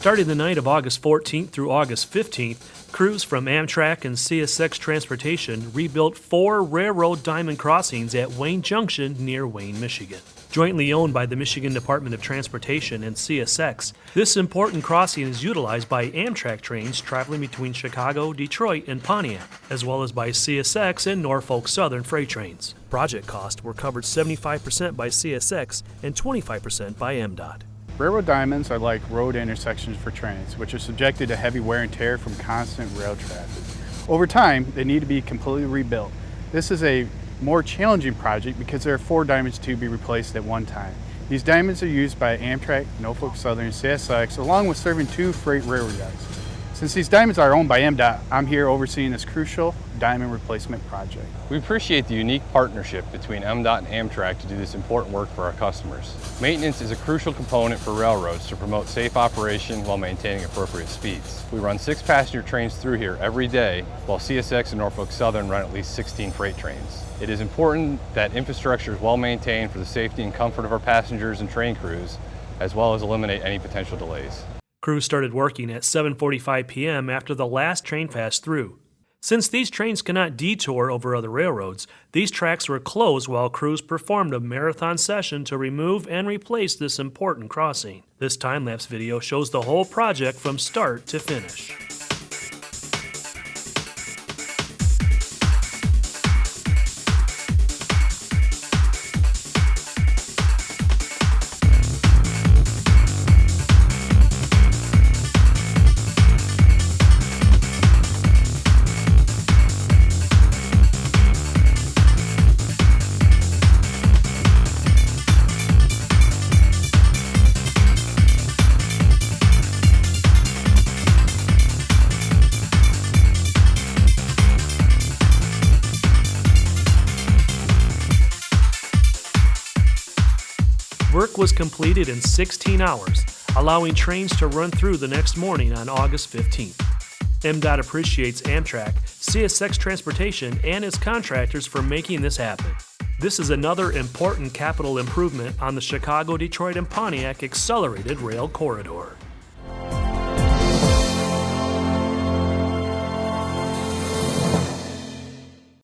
Starting the night of August 14th through August 15th, crews from Amtrak and CSX Transportation rebuilt 4 railroad diamond crossings at Wayne Junction near Wayne, Michigan. Jointly owned by the Michigan Department of Transportation and CSX, this important crossing is utilized by Amtrak trains traveling between Chicago, Detroit, and Pontiac, as well as by CSX and Norfolk Southern freight trains. Project costs were covered 75% by CSX and 25% by MDOT. Railroad diamonds are like road intersections for trains, which are subjected to heavy wear and tear from constant rail traffic. Over time, they need to be completely rebuilt. This is a more challenging project because there are 4 diamonds to be replaced at one time. These diamonds are used by Amtrak, Norfolk Southern, and CSX, along with serving 2 freight railroad yards. Since these diamonds are owned by MDOT, I'm here overseeing this crucial diamond replacement project. We appreciate the unique partnership between MDOT and Amtrak to do this important work for our customers. Maintenance is a crucial component for railroads to promote safe operation while maintaining appropriate speeds. We run 6 passenger trains through here every day, while CSX and Norfolk Southern run at least 16 freight trains. It is important that infrastructure is well maintained for the safety and comfort of our passengers and train crews, as well as eliminate any potential delays. Crews started working at 7:45 p.m. after the last train passed through. Since these trains cannot detour over other railroads, these tracks were closed while crews performed a marathon session to remove and replace this important crossing. This time-lapse video shows the whole project from start to finish. Work was completed in 16 hours, allowing trains to run through the next morning on August 15th. MDOT appreciates Amtrak, CSX Transportation, and its contractors for making this happen. This is another important capital improvement on the Chicago, Detroit, and Pontiac Accelerated Rail Corridor.